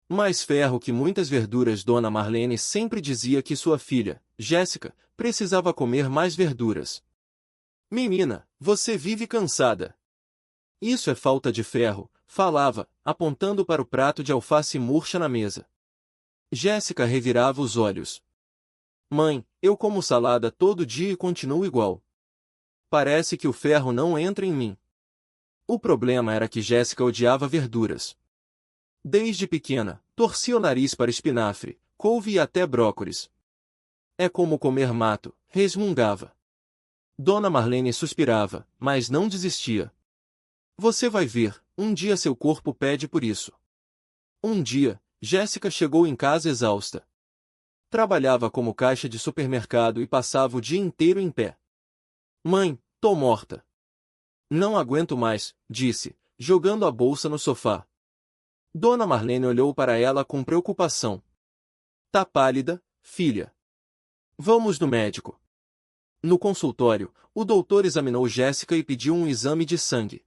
Mais ferro que muitas verduras. Dona Marlene sempre dizia que sua filha, Jéssica, precisava comer mais verduras. Menina, você vive cansada. Isso é falta de ferro, falava, apontando para o prato de alface murcha na mesa. Jéssica revirava os olhos. Mãe, eu como salada todo dia e continuo igual. Parece que o ferro não entra em mim. O problema era que Jéssica odiava verduras. Desde pequena, torcia o nariz para espinafre, couve e até brócolis. É como comer mato, resmungava. Dona Marlene suspirava, mas não desistia. Você vai ver, um dia seu corpo pede por isso. Um dia, Jéssica chegou em casa exausta. Trabalhava como caixa de supermercado e passava o dia inteiro em pé. Mãe, tô morta. Não aguento mais, disse, jogando a bolsa no sofá. Dona Marlene olhou para ela com preocupação. Tá pálida, filha. Vamos no médico. No consultório, o doutor examinou Jéssica e pediu um exame de sangue.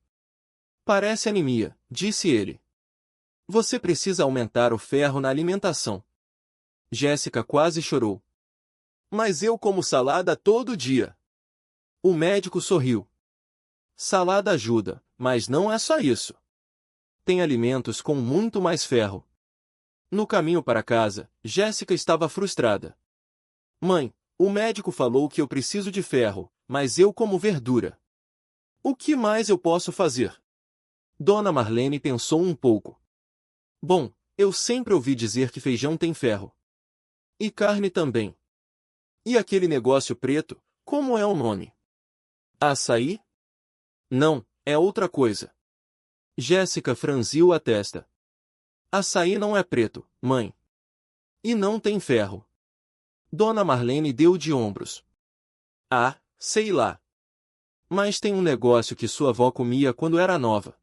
Parece anemia, disse ele. Você precisa aumentar o ferro na alimentação. Jéssica quase chorou. Mas eu como salada todo dia. O médico sorriu. Salada ajuda, mas não é só isso. Tem alimentos com muito mais ferro. No caminho para casa, Jéssica estava frustrada. Mãe, o médico falou que eu preciso de ferro, mas eu como verdura. O que mais eu posso fazer? Dona Marlene pensou um pouco. Bom, eu sempre ouvi dizer que feijão tem ferro. E carne também. E aquele negócio preto, como é o nome? Açaí? Não, é outra coisa. Jéssica franziu a testa. Açaí não é preto, mãe. E não tem ferro. Dona Marlene deu de ombros. Ah, sei lá. Mas tem um negócio que sua avó comia quando era nova.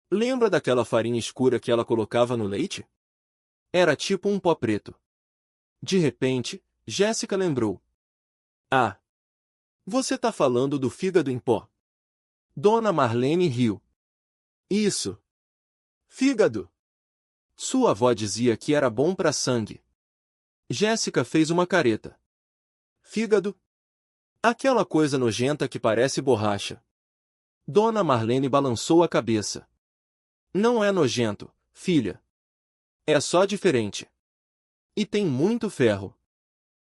Lembra daquela farinha escura que ela colocava no leite? Era tipo um pó preto. De repente, Jéssica lembrou. Ah! Você tá falando do fígado em pó. Dona Marlene riu. Isso! Fígado! Sua avó dizia que era bom para sangue. Jéssica fez uma careta. Fígado? Aquela coisa nojenta que parece borracha. Dona Marlene balançou a cabeça. Não é nojento, filha. É só diferente. E tem muito ferro.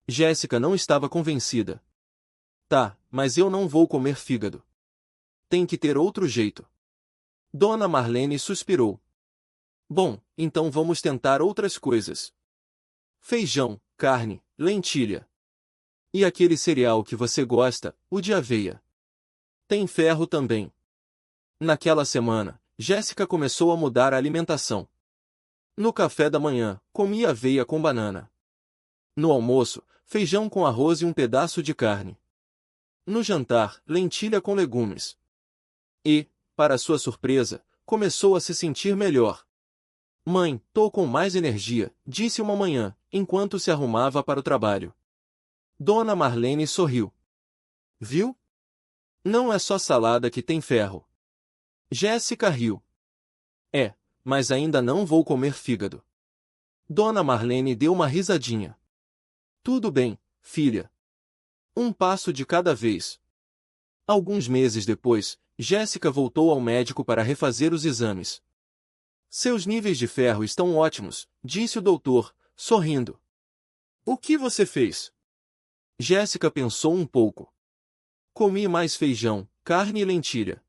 Jéssica não estava convencida. Tá, mas eu não vou comer fígado. Tem que ter outro jeito. Dona Marlene suspirou. Bom, então vamos tentar outras coisas. Feijão, carne, lentilha. E aquele cereal que você gosta, o de aveia. Tem ferro também. Naquela semana, Jéssica começou a mudar a alimentação. No café da manhã, comia aveia com banana. No almoço, feijão com arroz e um pedaço de carne. No jantar, lentilha com legumes. E, para sua surpresa, começou a se sentir melhor. Mãe, tô com mais energia, disse uma manhã, enquanto se arrumava para o trabalho. Dona Marlene sorriu. Viu? Não é só salada que tem ferro. Jéssica riu. É, mas ainda não vou comer fígado. Dona Marlene deu uma risadinha. Tudo bem, filha. Um passo de cada vez. Alguns meses depois, Jéssica voltou ao médico para refazer os exames. Seus níveis de ferro estão ótimos, disse o doutor, sorrindo. O que você fez? Jéssica pensou um pouco. Comi mais feijão, carne e lentilha.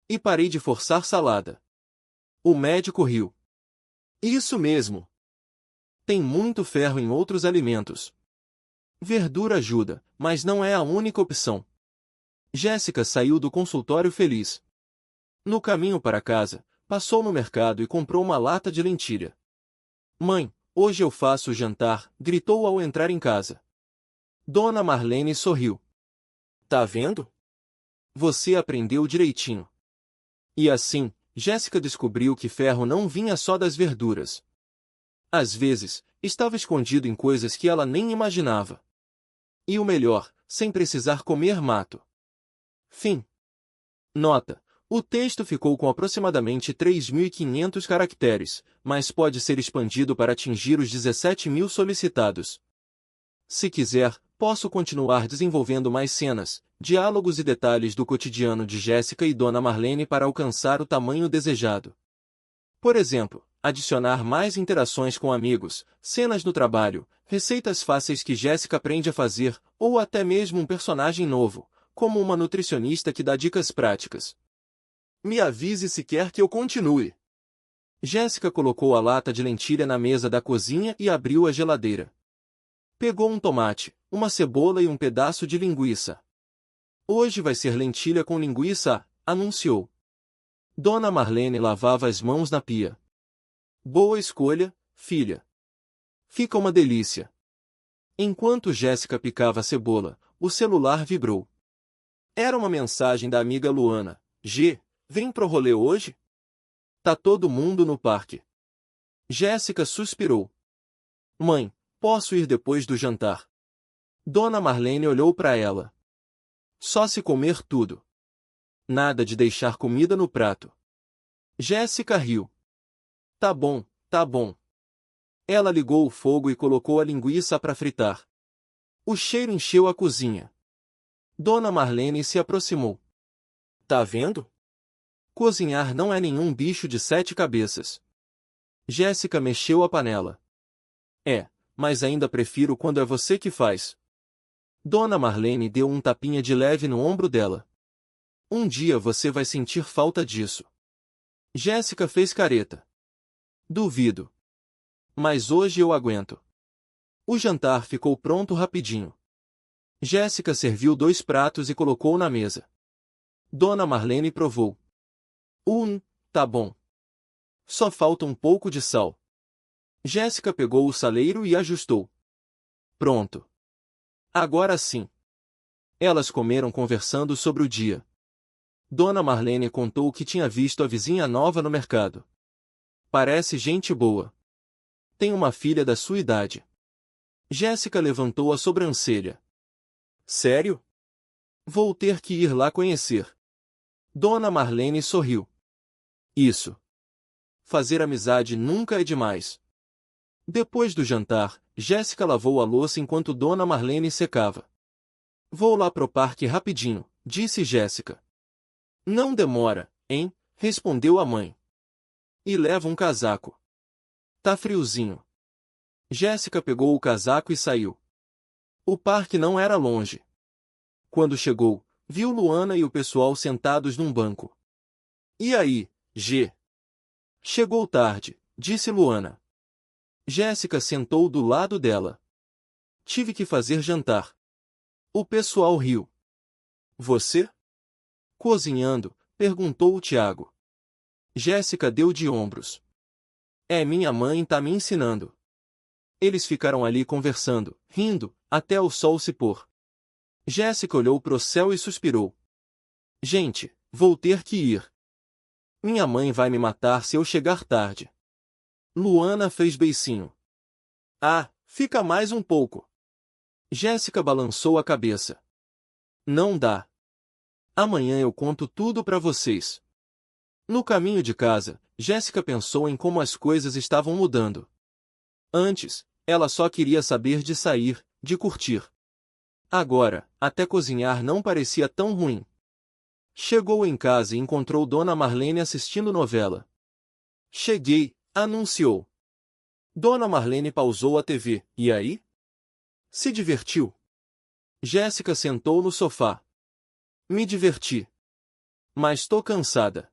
E parei de forçar salada. O médico riu. Isso mesmo. Tem muito ferro em outros alimentos. Verdura ajuda, mas não é a única opção. Jéssica saiu do consultório feliz. No caminho para casa, passou no mercado e comprou uma lata de lentilha. Mãe, hoje eu faço o jantar, gritou ao entrar em casa. Dona Marlene sorriu. Tá vendo? Você aprendeu direitinho. E assim, Jéssica descobriu que ferro não vinha só das verduras. Às vezes, estava escondido em coisas que ela nem imaginava. E o melhor, sem precisar comer mato. Fim. Nota: O texto ficou com aproximadamente 3.500 caracteres, mas pode ser expandido para atingir os 17.000 solicitados. Se quiser, posso continuar desenvolvendo mais cenas, diálogos e detalhes do cotidiano de Jéssica e Dona Marlene para alcançar o tamanho desejado. Por exemplo, adicionar mais interações com amigos, cenas no trabalho, receitas fáceis que Jéssica aprende a fazer, ou até mesmo um personagem novo, como uma nutricionista que dá dicas práticas. Me avise se quer que eu continue. Jéssica colocou a lata de lentilha na mesa da cozinha e abriu a geladeira. Pegou um tomate, uma cebola e um pedaço de linguiça. Hoje vai ser lentilha com linguiça, anunciou. Dona Marlene lavava as mãos na pia. Boa escolha, filha. Fica uma delícia. Enquanto Jéssica picava a cebola, o celular vibrou. Era uma mensagem da amiga Luana. G, vem pro rolê hoje? Tá todo mundo no parque. Jéssica suspirou. Mãe, posso ir depois do jantar? Dona Marlene olhou para ela. Só se comer tudo. Nada de deixar comida no prato. Jéssica riu. Tá bom, tá bom. Ela ligou o fogo e colocou a linguiça para fritar. O cheiro encheu a cozinha. Dona Marlene se aproximou. Tá vendo? Cozinhar não é nenhum bicho de 7 cabeças. Jéssica mexeu a panela. É, mas ainda prefiro quando é você que faz. Dona Marlene deu um tapinha de leve no ombro dela. Um dia você vai sentir falta disso. Jéssica fez careta. Duvido. Mas hoje eu aguento. O jantar ficou pronto rapidinho. Jéssica serviu 2 pratos e colocou na mesa. Dona Marlene provou. Tá bom. Só falta um pouco de sal. Jéssica pegou o saleiro e ajustou. Pronto. Agora sim. Elas comeram conversando sobre o dia. Dona Marlene contou que tinha visto a vizinha nova no mercado. Parece gente boa. Tem uma filha da sua idade. Jéssica levantou a sobrancelha. Sério? Vou ter que ir lá conhecer. Dona Marlene sorriu. Isso. Fazer amizade nunca é demais. Depois do jantar, Jéssica lavou a louça enquanto Dona Marlene secava. Vou lá pro parque rapidinho, disse Jéssica. Não demora, hein? Respondeu a mãe. E leva um casaco. Tá friozinho. Jéssica pegou o casaco e saiu. O parque não era longe. Quando chegou, viu Luana e o pessoal sentados num banco. E aí, G? Chegou tarde, disse Luana. Jéssica sentou do lado dela. Tive que fazer jantar. O pessoal riu. Você? Cozinhando, perguntou o Tiago. Jéssica deu de ombros. Minha mãe tá me ensinando. Eles ficaram ali conversando, rindo, até o sol se pôr. Jéssica olhou pro céu e suspirou. Gente, vou ter que ir. Minha mãe vai me matar se eu chegar tarde. Luana fez beicinho. Ah, fica mais um pouco. Jéssica balançou a cabeça. Não dá. Amanhã eu conto tudo pra vocês. No caminho de casa, Jéssica pensou em como as coisas estavam mudando. Antes, ela só queria saber de sair, de curtir. Agora, até cozinhar não parecia tão ruim. Chegou em casa e encontrou Dona Marlene assistindo novela. Cheguei, anunciou. Dona Marlene pausou a TV. E aí? Se divertiu? Jéssica sentou no sofá. Me diverti. Mas tô cansada.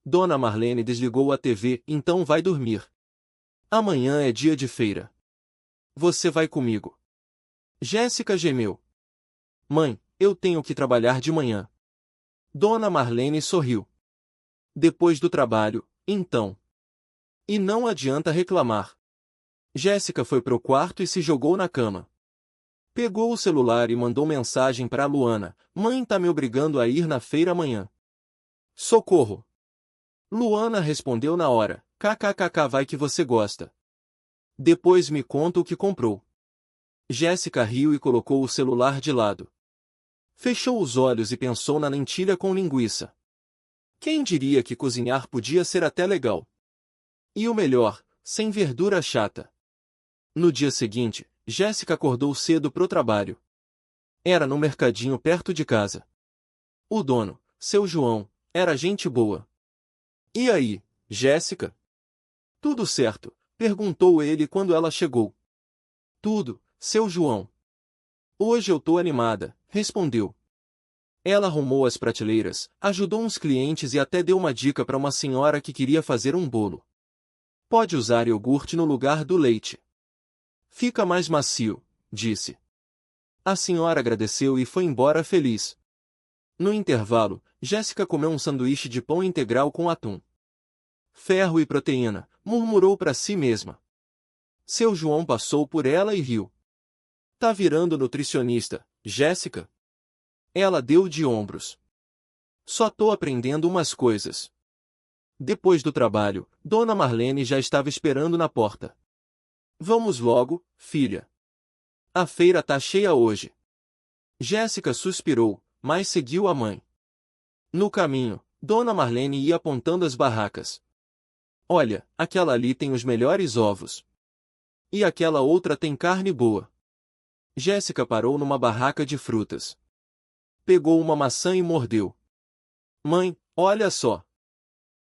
Dona Marlene desligou a TV, então vai dormir. Amanhã é dia de feira. Você vai comigo. Jéssica gemeu. Mãe, eu tenho que trabalhar de manhã. Dona Marlene sorriu. Depois do trabalho, então. E não adianta reclamar. Jéssica foi pro quarto e se jogou na cama. Pegou o celular e mandou mensagem para Luana. Mãe tá me obrigando a ir na feira amanhã. Socorro. Luana respondeu na hora. KKKK vai que você gosta. Depois me conta o que comprou. Jéssica riu e colocou o celular de lado. Fechou os olhos e pensou na lentilha com linguiça. Quem diria que cozinhar podia ser até legal? E o melhor, sem verdura chata. No dia seguinte, Jéssica acordou cedo pro trabalho. Era no mercadinho perto de casa. O dono, seu João, era gente boa. E aí, Jéssica? Tudo certo? Perguntou ele quando ela chegou. Tudo, seu João. Hoje eu tô animada, respondeu. Ela arrumou as prateleiras, ajudou uns clientes e até deu uma dica para uma senhora que queria fazer um bolo. Pode usar iogurte no lugar do leite. Fica mais macio, disse. A senhora agradeceu e foi embora feliz. No intervalo, Jéssica comeu um sanduíche de pão integral com atum. Ferro e proteína, murmurou para si mesma. Seu João passou por ela e riu. Tá virando nutricionista, Jéssica? Ela deu de ombros. Só tô aprendendo umas coisas. Depois do trabalho, Dona Marlene já estava esperando na porta. Vamos logo, filha. A feira tá cheia hoje. Jéssica suspirou, mas seguiu a mãe. No caminho, Dona Marlene ia apontando as barracas. Olha, aquela ali tem os melhores ovos. E aquela outra tem carne boa. Jéssica parou numa barraca de frutas. Pegou uma maçã e mordeu. Mãe, olha só.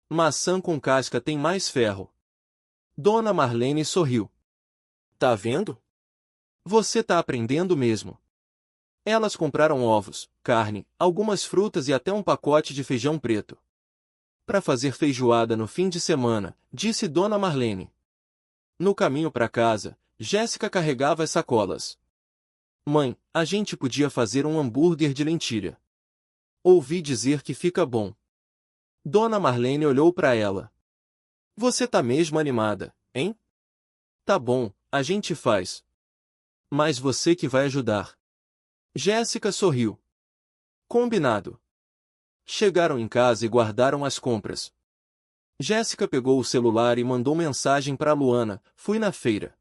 Maçã com casca tem mais ferro. Dona Marlene sorriu. Tá vendo? Você tá aprendendo mesmo. Elas compraram ovos, carne, algumas frutas e até um pacote de feijão preto. Para fazer feijoada no fim de semana, disse Dona Marlene. No caminho para casa, Jéssica carregava as sacolas. Mãe, a gente podia fazer um hambúrguer de lentilha. Ouvi dizer que fica bom. Dona Marlene olhou para ela. Você tá mesmo animada, hein? Tá bom, a gente faz. Mas você que vai ajudar. Jéssica sorriu. Combinado. Chegaram em casa e guardaram as compras. Jéssica pegou o celular e mandou mensagem para Luana, fui na feira.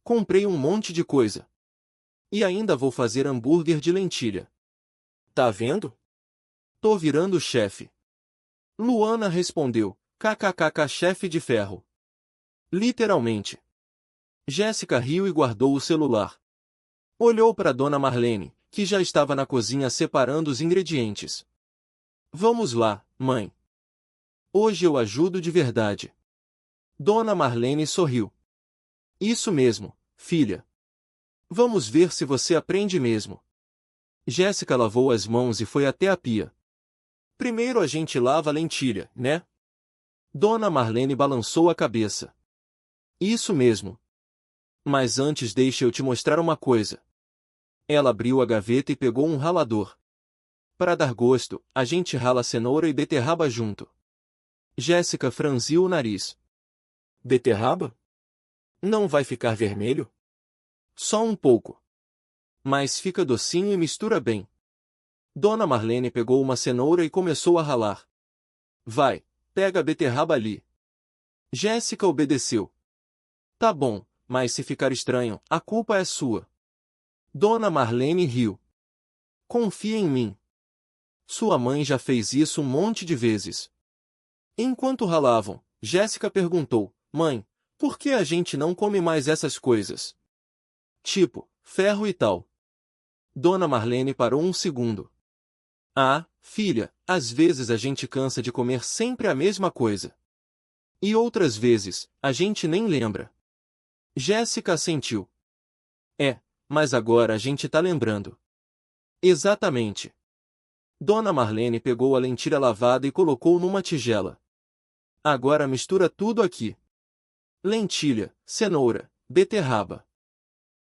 Comprei um monte de coisa. E ainda vou fazer hambúrguer de lentilha. Tá vendo? Tô virando chefe. Luana respondeu, kkkk chefe de ferro. Literalmente. Jéssica riu e guardou o celular. Olhou para Dona Marlene, que já estava na cozinha separando os ingredientes. Vamos lá, mãe. Hoje eu ajudo de verdade. Dona Marlene sorriu. Isso mesmo, filha. Vamos ver se você aprende mesmo. Jéssica lavou as mãos e foi até a pia. Primeiro a gente lava a lentilha, né? Dona Marlene balançou a cabeça. Isso mesmo. Mas antes deixa eu te mostrar uma coisa. Ela abriu a gaveta e pegou um ralador. Para dar gosto, a gente rala cenoura e beterraba junto. Jéssica franziu o nariz. Beterraba? Não vai ficar vermelho? Só um pouco. Mas fica docinho e mistura bem. Dona Marlene pegou uma cenoura e começou a ralar. Vai, pega a beterraba ali. Jéssica obedeceu. Tá bom, mas se ficar estranho, a culpa é sua. Dona Marlene riu. Confia em mim. Sua mãe já fez isso um monte de vezes. Enquanto ralavam, Jéssica perguntou, mãe, por que a gente não come mais essas coisas? Tipo, ferro e tal. Dona Marlene parou um segundo. Ah, filha, às vezes a gente cansa de comer sempre a mesma coisa. E outras vezes, a gente nem lembra. Jéssica assentiu. É, mas agora a gente tá lembrando. Exatamente. Dona Marlene pegou a lentilha lavada e colocou numa tigela. Agora mistura tudo aqui. Lentilha, cenoura, beterraba.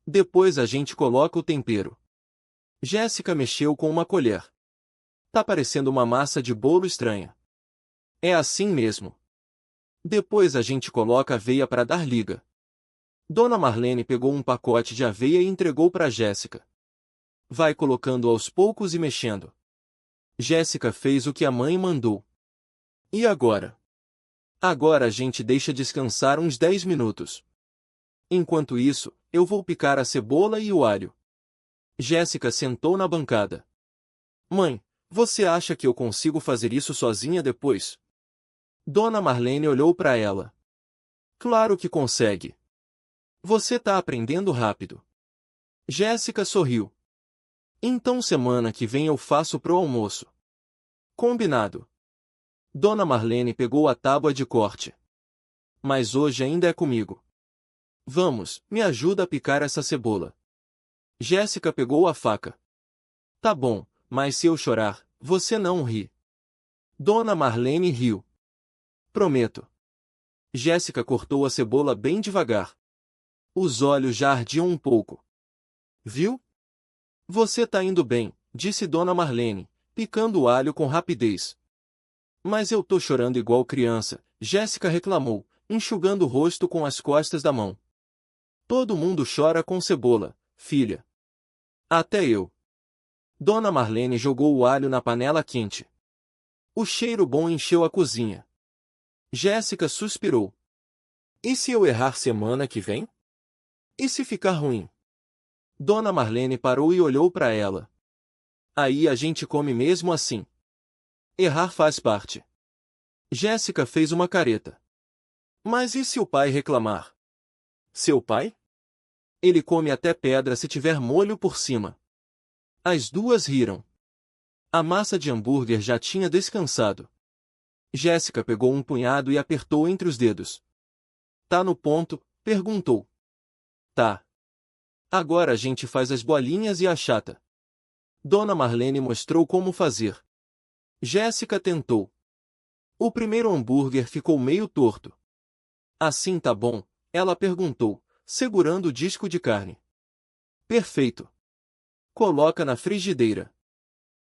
Depois a gente coloca o tempero. Jéssica mexeu com uma colher. Tá parecendo uma massa de bolo estranha. É assim mesmo. Depois a gente coloca aveia para dar liga. Dona Marlene pegou um pacote de aveia e entregou para Jéssica. Vai colocando aos poucos e mexendo. Jéssica fez o que a mãe mandou. E agora? Agora a gente deixa descansar uns 10 minutos. Enquanto isso, eu vou picar a cebola e o alho. Jéssica sentou na bancada. Mãe, Você acha que eu consigo fazer isso sozinha depois? Dona Marlene olhou para ela. Claro que consegue. Você tá aprendendo rápido. Jéssica sorriu. Então semana que vem eu faço pro almoço. Combinado. Dona Marlene pegou a tábua de corte. Mas hoje ainda é comigo. Vamos, me ajuda a picar essa cebola. Jéssica pegou a faca. Tá bom, mas se eu chorar, você não ri. Dona Marlene riu. Prometo. Jéssica cortou a cebola bem devagar. Os olhos já ardiam um pouco. Viu? Você tá indo bem, disse Dona Marlene, picando o alho com rapidez. Mas eu tô chorando igual criança, Jéssica reclamou, enxugando o rosto com as costas da mão. Todo mundo chora com cebola, filha. Até eu. Dona Marlene jogou o alho na panela quente. O cheiro bom encheu a cozinha. Jéssica suspirou. E se eu errar semana que vem? E se ficar ruim? Dona Marlene parou e olhou para ela. Aí a gente come mesmo assim. Errar faz parte. Jéssica fez uma careta. Mas e se o pai reclamar? Seu pai? Ele come até pedra se tiver molho por cima. As duas riram. A massa de hambúrguer já tinha descansado. Jéssica pegou um punhado e apertou entre os dedos. Tá no ponto? Perguntou. Tá. Agora a gente faz as bolinhas e achata. Dona Marlene mostrou como fazer. Jéssica tentou. O primeiro hambúrguer ficou meio torto. Assim tá bom? Ela perguntou, segurando o disco de carne. Perfeito. Coloca na frigideira.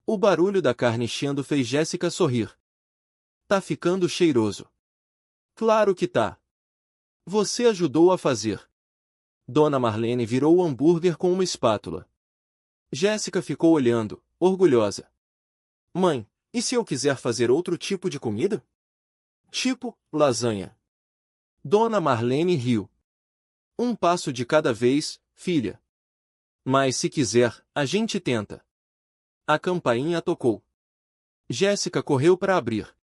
O barulho da carne enchendo fez Jéssica sorrir. Tá ficando cheiroso. Claro que tá. Você ajudou a fazer. Dona Marlene virou o hambúrguer com uma espátula. Jéssica ficou olhando, orgulhosa. Mãe, e se eu quiser fazer outro tipo de comida? Tipo, lasanha. Dona Marlene riu. Um passo de cada vez, filha. Mas se quiser, a gente tenta. A campainha tocou. Jéssica correu para abrir.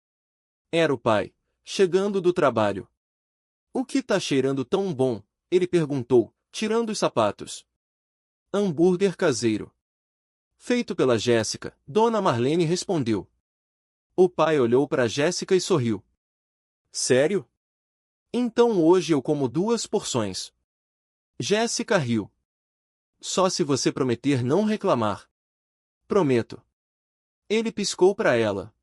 Era o pai, chegando do trabalho. O que tá cheirando tão bom? Ele perguntou, tirando os sapatos. Hambúrguer caseiro. Feito pela Jéssica, Dona Marlene respondeu. O pai olhou para Jéssica e sorriu. Sério? Então hoje eu como 2 porções. Jéssica riu. Só se você prometer não reclamar. Prometo. Ele piscou para ela.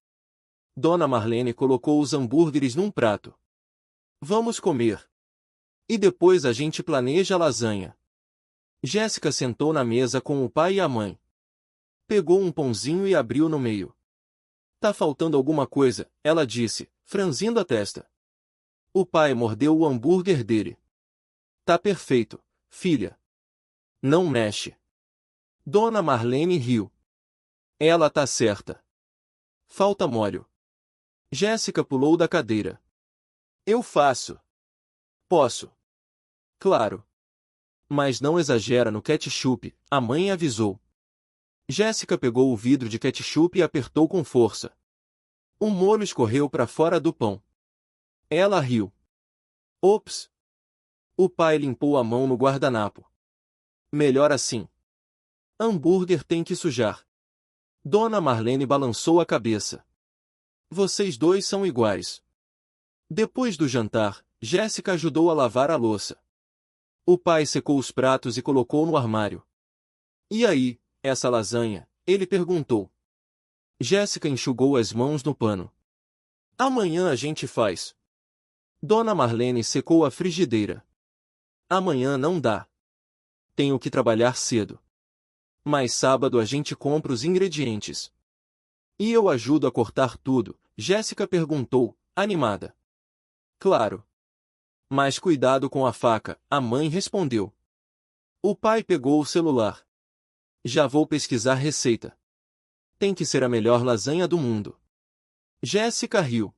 Dona Marlene colocou os hambúrgueres num prato. Vamos comer. E depois a gente planeja a lasanha. Jéssica sentou na mesa com o pai e a mãe. Pegou um pãozinho e abriu no meio. Tá faltando alguma coisa, ela disse, franzindo a testa. O pai mordeu o hambúrguer dele. Tá perfeito, filha. Não mexe. Dona Marlene riu. Ela tá certa. Falta molho. Jéssica pulou da cadeira. Eu faço. Posso. Claro. Mas não exagera no ketchup, a mãe avisou. Jéssica pegou o vidro de ketchup e apertou com força. O molho escorreu para fora do pão. Ela riu. Ops! O pai limpou a mão no guardanapo. Melhor assim. Hambúrguer tem que sujar. Dona Marlene balançou a cabeça. Vocês dois são iguais. Depois do jantar, Jéssica ajudou a lavar a louça. O pai secou os pratos e colocou no armário. E aí, essa lasanha? Ele perguntou. Jéssica enxugou as mãos no pano. Amanhã a gente faz. Dona Marlene secou a frigideira. Amanhã não dá. Tenho que trabalhar cedo. Mas sábado a gente compra os ingredientes. E eu ajudo a cortar tudo, Jéssica perguntou, animada. Claro. Mas cuidado com a faca, a mãe respondeu. O pai pegou o celular. Já vou pesquisar receita. Tem que ser a melhor lasanha do mundo. Jéssica riu.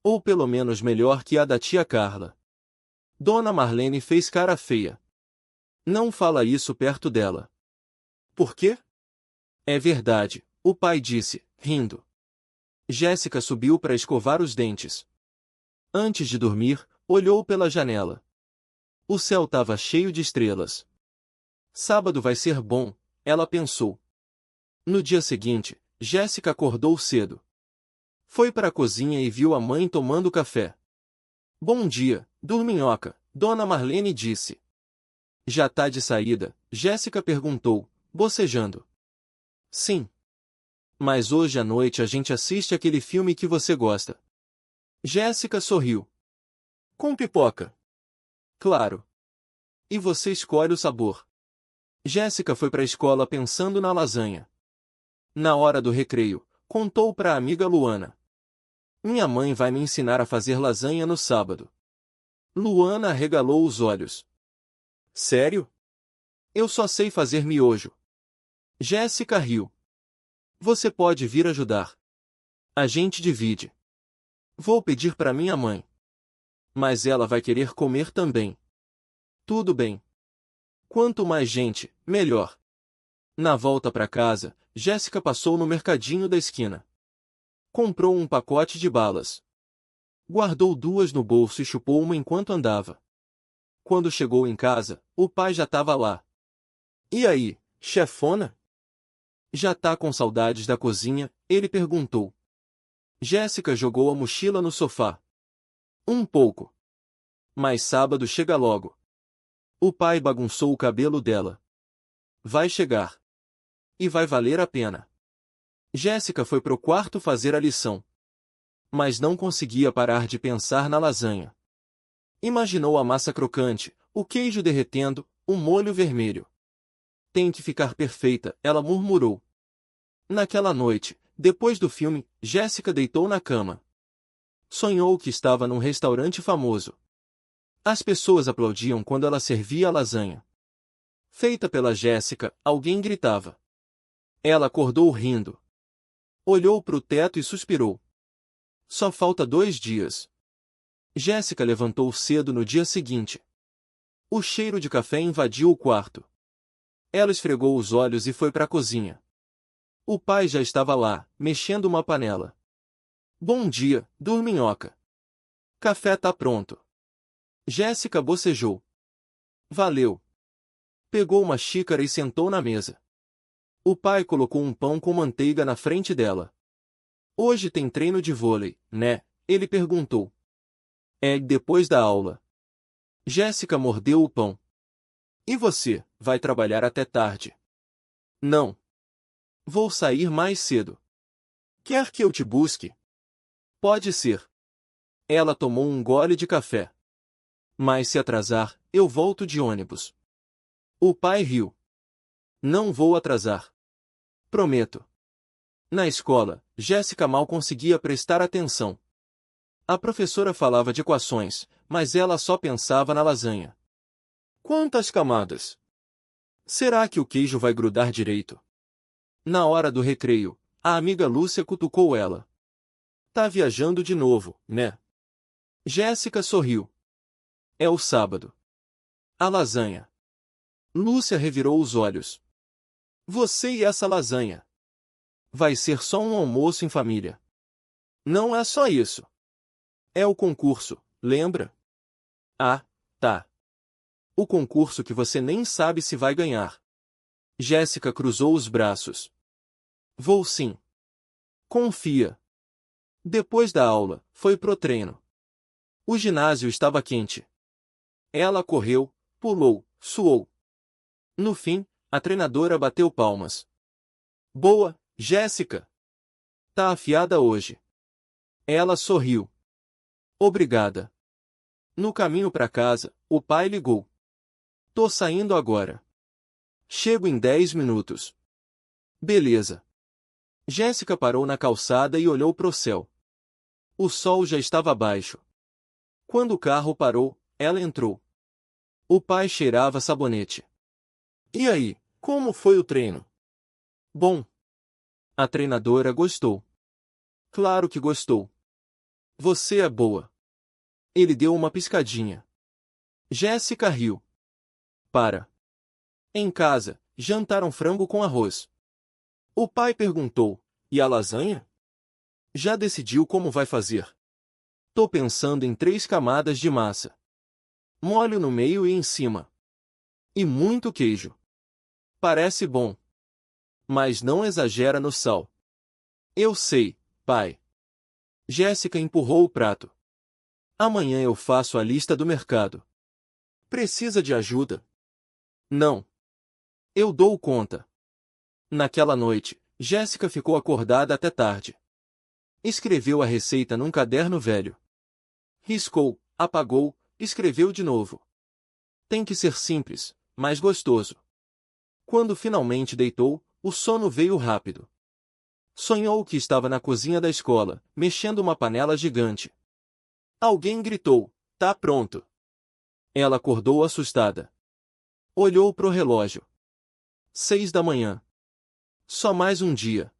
Ou pelo menos melhor que a da tia Carla. Dona Marlene fez cara feia. Não fala isso perto dela. Por quê? É verdade, o pai disse, rindo. Jéssica subiu para escovar os dentes. Antes de dormir, olhou pela janela. O céu estava cheio de estrelas. Sábado vai ser bom, ela pensou. No dia seguinte, Jéssica acordou cedo. Foi para a cozinha e viu a mãe tomando café. Bom dia, dorminhoca, Dona Marlene disse. Já tá de saída? Jéssica perguntou, bocejando. Sim. Mas hoje à noite a gente assiste aquele filme que você gosta. Jéssica sorriu. Com pipoca. Claro. E você escolhe o sabor. Jéssica foi para a escola pensando na lasanha. Na hora do recreio, contou para a amiga Luana. Minha mãe vai me ensinar a fazer lasanha no sábado. Luana arregalou os olhos. Sério? Eu só sei fazer miojo. Jéssica riu. Você pode vir ajudar. A gente divide. Vou pedir para minha mãe. Mas ela vai querer comer também. Tudo bem. Quanto mais gente, melhor. Na volta para casa, Jéssica passou no mercadinho da esquina. Comprou um pacote de balas. Guardou duas no bolso e chupou uma enquanto andava. Quando chegou em casa, o pai já estava lá. E aí, chefona? Já tá com saudades da cozinha? Ele perguntou. Jéssica jogou a mochila no sofá. Um pouco. Mas sábado chega logo. O pai bagunçou o cabelo dela. Vai chegar. E vai valer a pena. Jéssica foi pro quarto fazer a lição. Mas não conseguia parar de pensar na lasanha. Imaginou a massa crocante, o queijo derretendo, o molho vermelho. Tem que ficar perfeita, ela murmurou. Naquela noite, depois do filme, Jéssica deitou na cama. Sonhou que estava num restaurante famoso. As pessoas aplaudiam quando ela servia a lasanha. Feita pela Jéssica, alguém gritava. Ela acordou rindo. Olhou para o teto e suspirou. Só falta 2 dias. Jéssica levantou cedo no dia seguinte. O cheiro de café invadiu o quarto. Ela esfregou os olhos e foi para a cozinha. O pai já estava lá, mexendo uma panela. Bom dia, dorminhoca. Café tá pronto. Jéssica bocejou. Valeu. Pegou uma xícara e sentou na mesa. O pai colocou um pão com manteiga na frente dela. Hoje tem treino de vôlei, né? Ele perguntou. É depois da aula. Jéssica mordeu o pão. E você, vai trabalhar até tarde? Não. Vou sair mais cedo. Quer que eu te busque? Pode ser. Ela tomou um gole de café. Mas se atrasar, eu volto de ônibus. O pai riu. Não vou atrasar. Prometo. Na escola, Jéssica mal conseguia prestar atenção. A professora falava de equações, mas ela só pensava na lasanha. Quantas camadas? Será que o queijo vai grudar direito? Na hora do recreio, a amiga Lúcia cutucou ela. Tá viajando de novo, né? Jéssica sorriu. É o sábado. A lasanha. Lúcia revirou os olhos. Você e essa lasanha. Vai ser só um almoço em família. Não é só isso. É o concurso, lembra? Ah, tá. O concurso que você nem sabe se vai ganhar. Jéssica cruzou os braços. Vou sim. Confia. Depois da aula, foi pro treino. O ginásio estava quente. Ela correu, pulou, suou. No fim, a treinadora bateu palmas. Boa, Jéssica. Tá afiada hoje. Ela sorriu. Obrigada. No caminho para casa, o pai ligou. Tô saindo agora. Chego em 10 minutos. Beleza. Jéssica parou na calçada e olhou pro céu. O sol já estava baixo. Quando o carro parou, ela entrou. O pai cheirava sabonete. E aí, como foi o treino? Bom. A treinadora gostou. Claro que gostou. Você é boa. Ele deu uma piscadinha. Jéssica riu. Para. Em casa, jantaram frango com arroz. O pai perguntou, e a lasanha? Já decidiu como vai fazer? Tô pensando em 3 camadas de massa. Molho no meio e em cima. E muito queijo. Parece bom. Mas não exagera no sal. Eu sei, pai. Jéssica empurrou o prato. Amanhã eu faço a lista do mercado. Precisa de ajuda? Não. Eu dou conta. Naquela noite, Jéssica ficou acordada até tarde. Escreveu a receita num caderno velho. Riscou, apagou, escreveu de novo. Tem que ser simples, mas gostoso. Quando finalmente deitou, o sono veio rápido. Sonhou que estava na cozinha da escola, mexendo uma panela gigante. Alguém gritou, tá pronto. Ela acordou assustada. Olhou pro relógio. 6 da manhã. Só mais um dia.